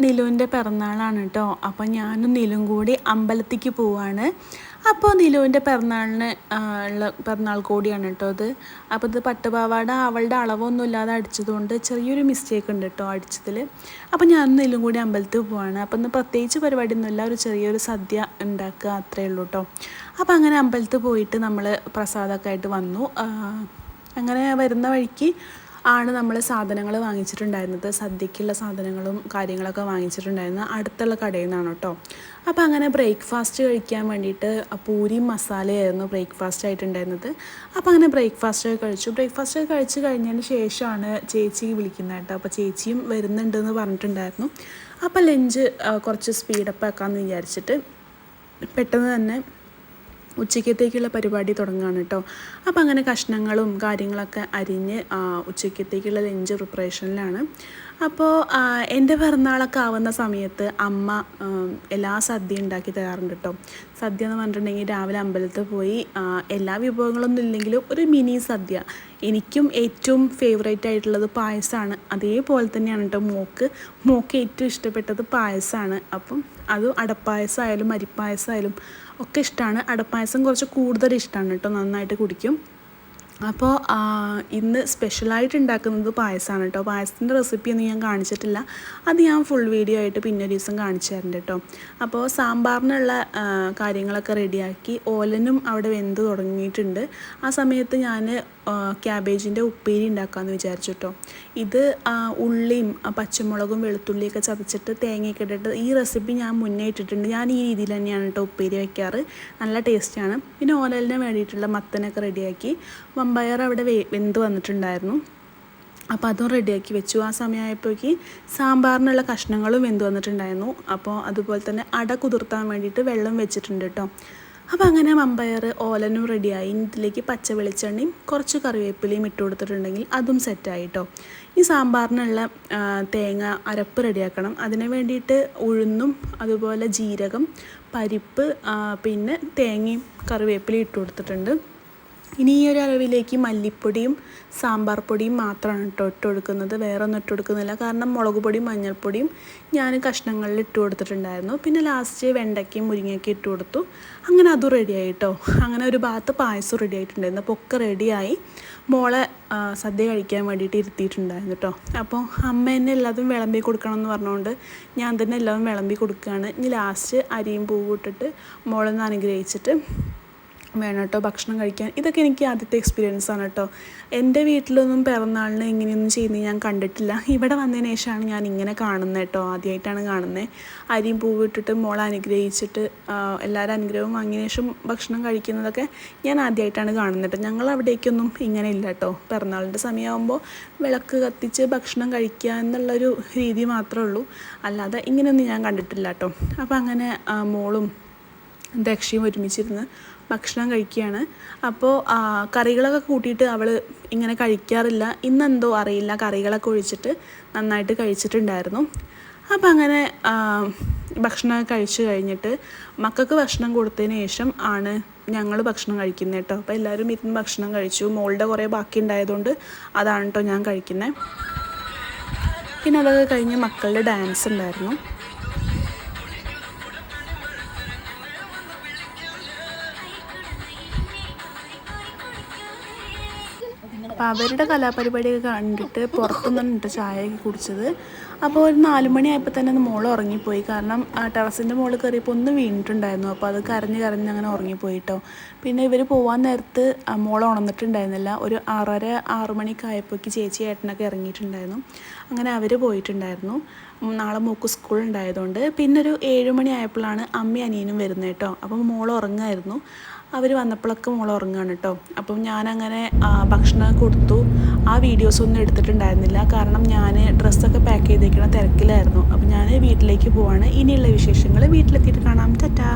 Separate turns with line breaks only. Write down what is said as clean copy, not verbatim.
നിലുവിൻ്റെ പിറന്നാളാണ് കേട്ടോ. അപ്പോൾ ഞാനും നിലും കൂടി അമ്പലത്തേക്ക് പോവാണ്. അപ്പോൾ നിലുവിൻ്റെ പിറന്നാളിന് ഉള്ള പിറന്നാൾ കൂടിയാണ് കേട്ടോ അത്. അപ്പോൾ ഇത് പട്ടുപാവാട അവളുടെ അളവൊന്നും ഇല്ലാതെ അടിച്ചതുകൊണ്ട് ചെറിയൊരു മിസ്റ്റേക്ക് ഉണ്ട് കേട്ടോ അടിച്ചതിൽ. അപ്പോൾ ഞാനും നിലും കൂടി അമ്പലത്തിൽ പോവാണ്. അപ്പോൾ ഇന്ന് പ്രത്യേകിച്ച് പരിപാടിയൊന്നുമില്ല, ഒരു ചെറിയൊരു സദ്യ ഉണ്ടാക്കുക അത്രയേ ഉള്ളൂ കേട്ടോ. അപ്പോൾ അങ്ങനെ അമ്പലത്തിൽ പോയിട്ട് നമ്മൾ പ്രസാദമൊക്കെ ആയിട്ട് വന്നു. അങ്ങനെ വരുന്ന വഴിക്ക് ആണ് നമ്മൾ സാധനങ്ങൾ വാങ്ങിച്ചിട്ടുണ്ടായിരുന്നത്. സദ്യക്കുള്ള സാധനങ്ങളും കാര്യങ്ങളൊക്കെ വാങ്ങിച്ചിട്ടുണ്ടായിരുന്നത് അടുത്തുള്ള കടയിൽ നിന്നാണ് കേട്ടോ. അപ്പോൾ അങ്ങനെ ബ്രേക്ക്ഫാസ്റ്റ് കഴിക്കാൻ വേണ്ടിയിട്ട് പൂരിയും മസാലയായിരുന്നു ബ്രേക്ക്ഫാസ്റ്റ് ആയിട്ടുണ്ടായിരുന്നത്. അപ്പോൾ അങ്ങനെ ബ്രേക്ക്ഫാസ്റ്റ് കഴിച്ചു. ബ്രേക്ക്ഫാസ്റ്റ് കഴിച്ച് കഴിഞ്ഞതിന് ശേഷമാണ് ചേച്ചി വിളിക്കുന്നത് കേട്ടോ. അപ്പോൾ ചേച്ചിയും വരുന്നുണ്ടെന്ന് പറഞ്ഞിട്ടുണ്ടായിരുന്നു. അപ്പോൾ ലഞ്ച് കുറച്ച് സ്പീഡപ്പ് ആക്കാമെന്ന് വിചാരിച്ചിട്ട് പെട്ടെന്ന് തന്നെ ഉച്ചക്കത്തേക്കുള്ള പരിപാടി തുടങ്ങുകയാണ് കേട്ടോ. അപ്പോൾ അങ്ങനെ കഷ്ണങ്ങളും കാര്യങ്ങളൊക്കെ അരിഞ്ഞ് ഉച്ചക്കത്തേക്കുള്ള ലഞ്ച് പ്രിപ്പറേഷനിലാണ്. അപ്പോൾ എൻ്റെ പിറന്നാളൊക്കെ ആവുന്ന സമയത്ത് അമ്മ എല്ലാ സദ്യ ഉണ്ടാക്കി തരാറുണ്ട് കേട്ടോ. സദ്യ എന്ന് പറഞ്ഞിട്ടുണ്ടെങ്കിൽ രാവിലെ അമ്പലത്തിൽ പോയി എല്ലാ വിഭവങ്ങളൊന്നും ഇല്ലെങ്കിലും ഒരു മിനി സദ്യ. എനിക്കും ഏറ്റവും ഫേവറേറ്റ് ആയിട്ടുള്ളത് പായസമാണ്. അതേപോലെ തന്നെയാണ് കേട്ടോ മോക്ക് ഏറ്റവും ഇഷ്ടപ്പെട്ടത് പായസമാണ്. അപ്പം അതും അടപ്പായസമായാലും അരിപ്പായസമായാലും ഒക്കെ ഇഷ്ടമാണ്. അടപ്പായസം കുറച്ച് കൂടുതൽ ഇഷ്ടമാണ് കേട്ടോ, നന്നായിട്ട് കുടിക്കും. അപ്പോൾ ഇന്ന് സ്പെഷ്യലായിട്ട് ഉണ്ടാക്കുന്നത് പായസമാണ് കേട്ടോ. പായസത്തിൻ്റെ റെസിപ്പിയൊന്നും ഞാൻ കാണിച്ചിട്ടില്ല, അത് ഞാൻ ഫുൾ വീഡിയോ ആയിട്ട് പിന്നെ ഒരു ദിവസം കാണിച്ചു തരുന്നുണ്ട് കേട്ടോ. അപ്പോൾ സാമ്പാറിനുള്ള കാര്യങ്ങളൊക്കെ റെഡിയാക്കി ഓലനും അവിടെ വെന്ത് തുടങ്ങിയിട്ടുണ്ട്. ആ സമയത്ത് ഞാൻ ക്യാബേജിൻ്റെ ഉപ്പേരി ഉണ്ടാക്കാമെന്ന് വിചാരിച്ചു കേട്ടോ. ഇത് ഉള്ളിയും പച്ചമുളകും വെളുത്തുള്ളിയൊക്കെ ചതച്ചിട്ട് തേങ്ങയൊക്കെ ഇട്ടിട്ട് ഈ റെസിപ്പി ഞാൻ മുന്നേ ഇട്ടിട്ടുണ്ട്. ഞാൻ ഈ രീതിയിൽ തന്നെയാണ് കേട്ടോ ഉപ്പേരി വയ്ക്കാറ്, നല്ല ടേസ്റ്റാണ്. പിന്നെ ഓലലിന് വേണ്ടിയിട്ടുള്ള മത്തനൊക്കെ റെഡിയാക്കി. വമ്പയർ അവിടെ വെന്ത് വന്നിട്ടുണ്ടായിരുന്നു, അപ്പോൾ അതും റെഡിയാക്കി വെച്ചു. ആ സമയമായപ്പോഴേക്ക് സാമ്പാറിനുള്ള കഷ്ണങ്ങളും വെന്ത് വന്നിട്ടുണ്ടായിരുന്നു. അപ്പോൾ അതുപോലെ തന്നെ അട കുതിർത്താൻ വേണ്ടിയിട്ട് വെള്ളം വെച്ചിട്ടുണ്ട് കേട്ടോ. അപ്പോൾ അങ്ങനെ വമ്പയർ ഓലനും റെഡിയായി. ഇതിലേക്ക് പച്ച വെളിച്ചെണ്ണയും കുറച്ച് കറിവേപ്പിലയും ഇട്ട് കൊടുത്തിട്ടുണ്ടെങ്കിൽ അതും സെറ്റായി കേട്ടോ. ഈ സാമ്പാറിനുള്ള തേങ്ങ അരപ്പ് റെഡിയാക്കണം. അതിന് വേണ്ടിയിട്ട് ഉഴുന്നും അതുപോലെ ജീരകം, പരിപ്പ്, പിന്നെ തേങ്ങയും കറിവേപ്പിലയും ഇട്ട് കൊടുത്തിട്ടുണ്ട്. ഇനി ഈ ഒരു അളവിലേക്ക് മല്ലിപ്പൊടിയും സാമ്പാർ പൊടിയും മാത്രമാണ് കേട്ടോ ഇട്ട് കൊടുക്കുന്നത്, വേറെ ഒന്നും ഇട്ട് കൊടുക്കുന്നില്ല. കാരണം മുളക് പൊടിയും മഞ്ഞൾപ്പൊടിയും ഞാൻ കഷ്ണങ്ങളിൽ ഇട്ട് കൊടുത്തിട്ടുണ്ടായിരുന്നു. പിന്നെ ലാസ്റ്റ് വെണ്ടയ്ക്കയും മുരിങ്ങയ്ക്കും ഇട്ട് കൊടുത്തു. അങ്ങനെ അതും റെഡിയായി കേട്ടോ. അങ്ങനെ ഒരു ഭാഗത്ത് പായസം റെഡി ആയിട്ടുണ്ടായിരുന്നു. അപ്പോൾ ഒക്കെ റെഡിയായി. മോളെ സദ്യ കഴിക്കാൻ വേണ്ടിയിട്ട് ഇരുത്തിയിട്ടുണ്ടായിരുന്നു കേട്ടോ. അപ്പോൾ അമ്മ തന്നെ എല്ലാതും വിളമ്പി കൊടുക്കണം എന്ന് പറഞ്ഞുകൊണ്ട് ഞാൻ തന്നെ എല്ലാതും വിളമ്പി കൊടുക്കുകയാണ്. ഇനി ലാസ്റ്റ് അരിയും പൂവും ഇട്ടിട്ട് മോളൊന്ന് അനുഗ്രഹിച്ചിട്ട് വേണം കേട്ടോ ഭക്ഷണം കഴിക്കാൻ. ഇതൊക്കെ എനിക്ക് ആദ്യത്തെ എക്സ്പീരിയൻസ് ആണ് കേട്ടോ. എൻ്റെ വീട്ടിലൊന്നും പിറന്നാളിന് ഇങ്ങനെയൊന്നും ചെയ്യുന്നത് ഞാൻ കണ്ടിട്ടില്ല. ഇവിടെ വന്നതിന് ശേഷമാണ് ഞാൻ ഇങ്ങനെ കാണുന്നത് കേട്ടോ, ആദ്യമായിട്ടാണ് കാണുന്നത്. അരിയും പൂവിട്ടിട്ട് മോളെ അനുഗ്രഹിച്ചിട്ട് എല്ലാവരും അനുഗ്രഹവും വാങ്ങിയ ശേഷം ഭക്ഷണം കഴിക്കുന്നതൊക്കെ ഞാൻ ആദ്യമായിട്ടാണ് കാണുന്നത് കേട്ടോ. ഞങ്ങൾ അവിടേക്കൊന്നും ഇങ്ങനെ ഇല്ല കേട്ടോ. പിറന്നാളിൻ്റെ സമയമാകുമ്പോൾ വിളക്ക് കത്തിച്ച് ഭക്ഷണം കഴിക്കുക എന്നുള്ളൊരു രീതി മാത്രമേ ഉള്ളൂ, അല്ലാതെ ഇങ്ങനെയൊന്നും ഞാൻ കണ്ടിട്ടില്ല കേട്ടോ. അപ്പോൾ അങ്ങനെ മോളും ദക്ഷയും ഒരുമിച്ചിരുന്ന് ഭക്ഷണം കഴിക്കുകയാണ്. അപ്പോൾ കറികളൊക്കെ കൂട്ടിയിട്ട് അവൾ ഇങ്ങനെ കഴിക്കാറില്ല. ഇന്നെന്തോ അറിയില്ല, കറികളൊക്കെ ഒഴിച്ചിട്ട് നന്നായിട്ട് കഴിച്ചിട്ടുണ്ടായിരുന്നു. അപ്പോൾ അങ്ങനെ ഭക്ഷണം കഴിച്ച് കഴിഞ്ഞിട്ട് മക്കൾക്ക് ഭക്ഷണം കൊടുത്തതിന് ശേഷം ആണ് ഞങ്ങൾ ഭക്ഷണം കഴിക്കുന്നത് കേട്ടോ. അപ്പോൾ എല്ലാവരും ഇരുന്ന് ഭക്ഷണം കഴിച്ചു. മോളുടെ കുറേ ബാക്കി ഉണ്ടായതുകൊണ്ട് അതാണ് കേട്ടോ ഞാൻ കഴിക്കുന്നത്. പിന്നെ അതൊക്കെ കഴിഞ്ഞ് മക്കളുടെ ഡാൻസ് ഉണ്ടായിരുന്നു. അപ്പോൾ അവരുടെ കലാപരിപാടിയൊക്കെ കണ്ടിട്ട് പുറത്തുനിന്നിട്ട് ചായയൊക്കെ കുടിച്ചത്. അപ്പോൾ ഒരു 4 മണിയായപ്പോൾ തന്നെ മോൾ ഉറങ്ങിപ്പോയി. കാരണം ടെറസിൻ്റെ മുകളിൽ കയറിയപ്പോൾ ഒന്ന് വീണിട്ടുണ്ടായിരുന്നു. അപ്പോൾ അത് കരഞ്ഞ് അങ്ങനെ ഉറങ്ങിപ്പോയിട്ടോ. പിന്നെ ഇവർ പോകാൻ നേരത്ത് മോൾ ഉണർന്നിട്ടുണ്ടായിരുന്നില്ല. ഒരു 6:30-6 മണിയൊക്കെ ആയപ്പോഴേക്ക് ചേച്ചി ഏട്ടനൊക്കെ ഇറങ്ങിയിട്ടുണ്ടായിരുന്നു. അങ്ങനെ അവർ പോയിട്ടുണ്ടായിരുന്നു. നാളെ മോൾക്ക് സ്കൂൾ ഉണ്ടായതുകൊണ്ട്. പിന്നെ ഒരു 7 മണി ആയപ്പോഴാണ് അമ്മയും അനിയനും വരുന്നത് കേട്ടോ. അപ്പം മോൾ ഉറങ്ങുമായിരുന്നു. അവർ വന്നപ്പോഴൊക്കെ മോൾ ഉറങ്ങുകയാണ് കേട്ടോ. അപ്പം ഞാനങ്ങനെ ഭക്ഷണം കൊടുത്തു. ആ വീഡിയോസൊന്നും എടുത്തിട്ടുണ്ടായിരുന്നില്ല, കാരണം ഞാൻ ഡ്രസ്സൊക്കെ പാക്ക് ചെയ്തേക്കുന്ന തിരക്കിലായിരുന്നു. അപ്പം ഞാൻ വീട്ടിലേക്ക് പോവാണ്. ഇനിയുള്ള വിശേഷങ്ങൾ വീട്ടിലെത്തിയിട്ട് കാണാം. ടാറ്റാ.